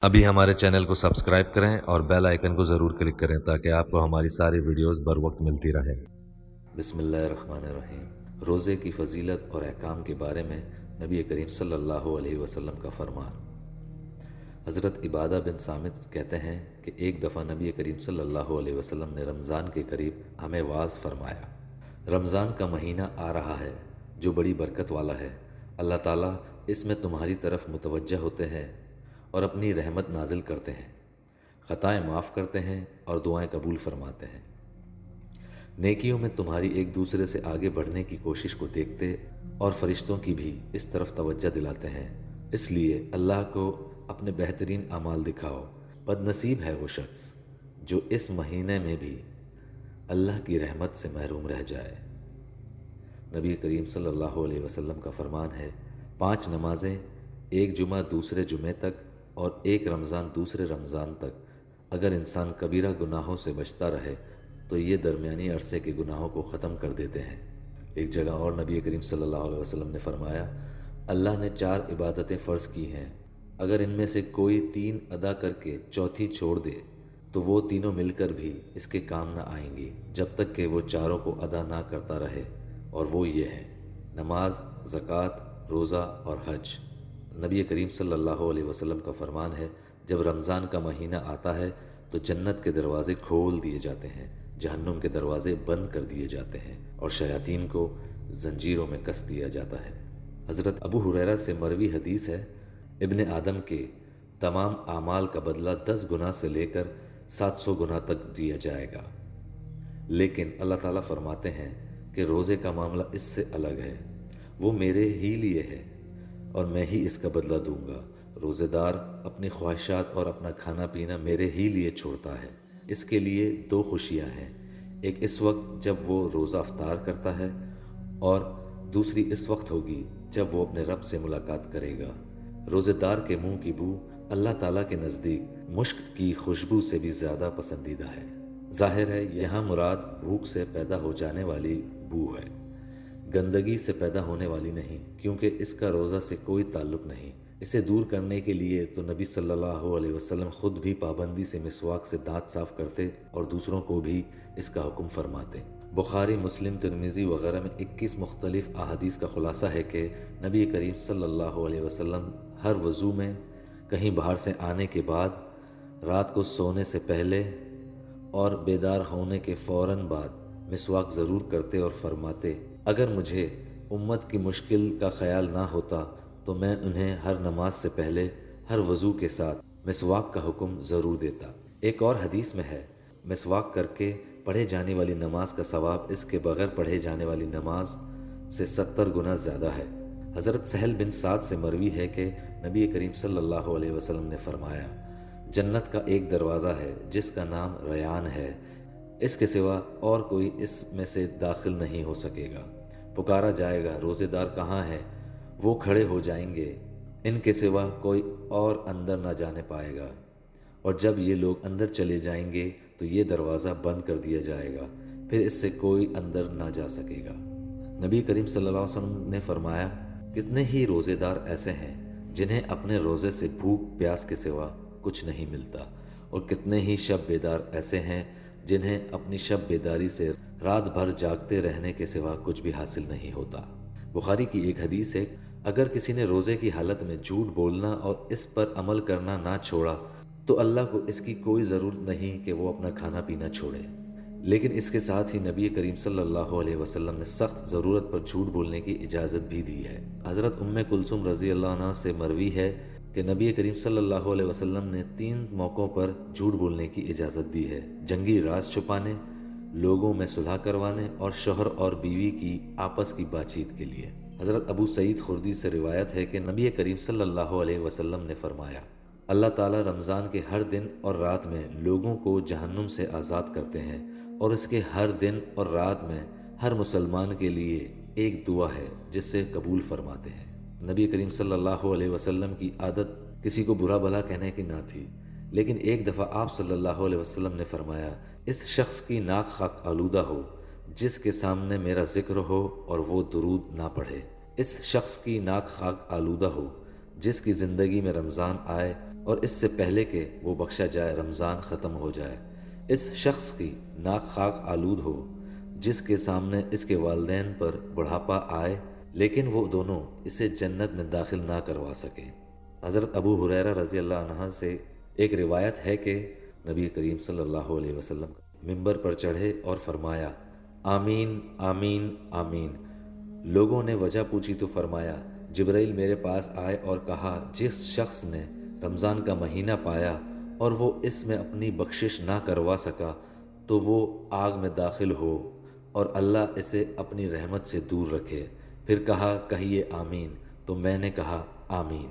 अभी हमारे चैनल को सब्सक्राइब करें और बेल आइकन को ज़रूर क्लिक करें ताकि आपको हमारी सारी वीडियोस बर वक्त मिलती रहें। बिस्मिल्लाहिर्रहमानिर्रहीम। रोज़े की फजीलत और अहकाम के बारे में नबी करीम सल्लल्लाहु अलैहि वसल्लम का फरमान। हज़रत इबादा बिन सामित कहते हैं कि एक दफ़ा नबी करीम सल्लल्लाहु अलैहि वसल्लम ने रमज़ान के करीब हमें वाज़ फरमाया, रमज़ान का महीना आ रहा है जो बड़ी बरकत वाला है। अल्लाह ताला इसमें तुम्हारी तरफ मुतवज्जह होते हैं और अपनी रहमत नाजिल करते हैं, ख़ताएँ माफ़ करते हैं और दुआएं कबूल फरमाते हैं। नेकियों में तुम्हारी एक दूसरे से आगे बढ़ने की कोशिश को देखते और फरिश्तों की भी इस तरफ तवज्जो दिलाते हैं। इसलिए अल्लाह को अपने बेहतरीन अमाल दिखाओ। बदनसीब है वो शख्स जो इस महीने में भी अल्लाह की रहमत से महरूम रह जाए। नबी करीम सल्लल्लाहु अलैहि वसल्लम का फरमान है, 5 नमाजें, एक जुमा दूसरे जुमे तक और एक रमज़ान दूसरे रमज़ान तक, अगर इंसान कबीरा गुनाहों से बचता रहे तो ये दरमियानी अरसे के गुनाहों को ख़त्म कर देते हैं। एक जगह और नबी करीम सल्लल्लाहु अलैहि वसल्लम ने फरमाया, अल्लाह ने 4 इबादतें फ़र्ज़ की हैं, अगर इनमें से कोई 3 अदा करके चौथी छोड़ दे तो वो तीनों मिलकर भी इसके काम न आएंगी जब तक कि वो चारों को अदा ना करता रहे, और वो ये हैं नमाज, ज़कात, रोज़ा और हज। नबी करीम सल्लल्लाहु अलैहि वसल्लम का फरमान है, जब रमज़ान का महीना आता है तो जन्नत के दरवाज़े खोल दिए जाते हैं, जहन्नुम के दरवाज़े बंद कर दिए जाते हैं और शयातीन को जंजीरों में कस दिया जाता है। हज़रत अबू हुरैरा से मरवी हदीस है, इब्ने आदम के तमाम आमाल का बदला 10 गुना से लेकर 700 गुना तक दिया जाएगा, लेकिन अल्लाह ताला फरमाते हैं कि रोज़े का मामला इससे अलग है, वो मेरे ही लिए है और मैं ही इसका बदला दूंगा। रोज़ेदार अपनी ख्वाहिशात और अपना खाना पीना मेरे ही लिए छोड़ता है। इसके लिए 2 खुशियाँ हैं, एक इस वक्त जब वो रोज़ा अफ्तार करता है और दूसरी इस वक्त होगी जब वो अपने रब से मुलाकात करेगा। रोज़ेदार के मुंह की बू अल्लाह ताला के नज़दीक मुश्क की खुशबू से भी ज़्यादा पसंदीदा है। जाहिर है यहाँ मुराद भूख से पैदा हो जाने वाली बू है, गंदगी से पैदा होने वाली नहीं, क्योंकि इसका रोज़ा से कोई ताल्लुक़ नहीं। इसे दूर करने के लिए तो नबी सल्लल्लाहु अलैहि वसल्लम ख़ुद भी पाबंदी से मिसवाक से दांत साफ़ करते और दूसरों को भी इसका हुक्म फरमाते। बुखारी, मुस्लिम, तिरमिज़ी वग़ैरह में 21 मुख्तलिफ़ अहादीस का ख़ुलासा है कि नबी करीम सल्लल्लाहु अलैहि वसल्लम हर वज़ू में, कहीं बाहर से आने के बाद, रात को सोने से पहले और बेदार होने के फ़ौरन बाद मिसवाक ज़रूर करते और फरमाते, अगर मुझे उम्मत की मुश्किल का ख्याल ना होता तो मैं उन्हें हर नमाज से पहले हर वज़ू के साथ मिसवाक का हुक्म ज़रूर देता। एक और हदीस में है, मिसवाक करके पढ़े जाने वाली नमाज का सवाब इसके बगैर पढ़े जाने वाली नमाज से 70 गुना ज़्यादा है। हज़रत सहल बिन साद से मरवी है कि नबी करीम सल्लल्लाहु अलैहि वसल्लम ने फरमाया, जन्नत का एक दरवाज़ा है जिसका नाम रयान है, इसके सिवा और कोई इसमें से दाखिल नहीं हो सकेगा। पुकारा जाएगा, रोज़ेदार कहाँ हैं? वो खड़े हो जाएंगे, इनके सिवा कोई और अंदर ना जाने पाएगा, और जब ये लोग अंदर चले जाएंगे तो ये दरवाज़ा बंद कर दिया जाएगा, फिर इससे कोई अंदर ना जा सकेगा। नबी करीम सल्लल्लाहु अलैहि वसल्लम ने फरमाया, कितने ही रोज़ेदार ऐसे हैं जिन्हें अपने रोज़े से भूख प्यास के सिवा कुछ नहीं मिलता, और कितने ही शब बेदार ऐसे हैं जिन्हें अपनी शब बेदारी से रात भर जागते रहने के सिवा कुछ भी हासिल नहीं होता। बुखारी की एक हदीस है, अगर किसी ने रोज़े की हालत में झूठ बोलना और इस पर अमल करना ना छोड़ा तो अल्लाह को इसकी कोई ज़रूरत नहीं कि वो अपना खाना पीना छोड़े। लेकिन इसके साथ ही नबी करीम सल्लल्लाहु अलैहि वसल्लम ने सख्त ज़रूरत पर झूठ बोलने की इजाज़त भी दी है। हज़रत उम्मे कुलसुम रज़ी अल्लाह अन्हा से मरवी है कि नबी करीम सल्लल्लाहु अलैहि वसल्लम ने 3 मौक़ों पर झूठ बोलने की इजाज़त दी है, जंगी राज छुपाने, लोगों में सुलह करवाने और शौहर और बीवी की आपस की बातचीत के लिए। हज़रत अबू सईद खुर्दी से रिवायत है कि नबी करीम सल्लल्लाहु अलैहि वसल्लम ने फरमाया, अल्लाह ताला रमज़ान के हर दिन और रात में लोगों को जहन्नुम से आज़ाद करते हैं, और इसके हर दिन और रात में हर मुसलमान के लिए एक दुआ है जिससे कबूल फरमाते हैं। नबी करीम सल्लल्लाहु अलैहि वसल्लम की आदत किसी को बुरा भला कहने की ना थी, लेकिन एक दफ़ा आप सल्लल्लाहु अलैहि वसल्लम ने फरमाया, इस शख्स की नाक खाक आलूदा हो जिसके सामने मेरा जिक्र हो और वो दुरूद ना पढ़े। इस शख्स की नाक खाक आलूदा हो जिसकी ज़िंदगी में रमज़ान आए اور اس سے پہلے کہ وہ بخشا جائے رمضان ختم ہو جائے، اس شخص کی ناک خاک آلود ہو جس کے سامنے اس کے والدین پر بڑھاپا آئے لیکن وہ دونوں اسے جنت میں داخل نہ کروا سکیں۔ حضرت ابو ہریرہ رضی اللہ عنہ سے ایک روایت ہے کہ نبی کریم صلی اللہ علیہ وسلم ممبر پر چڑھے اور فرمایا آمین آمین آمین۔ لوگوں نے وجہ پوچھی تو فرمایا جبرائیل میرے پاس آئے اور کہا جس شخص نے رمضان کا مہینہ پایا اور وہ اس میں اپنی بخشش نہ کروا سکا تو وہ آگ میں داخل ہو اور اللہ اسے اپنی رحمت سے دور رکھے۔ پھر کہا کہیے آمین، تو میں نے کہا آمین۔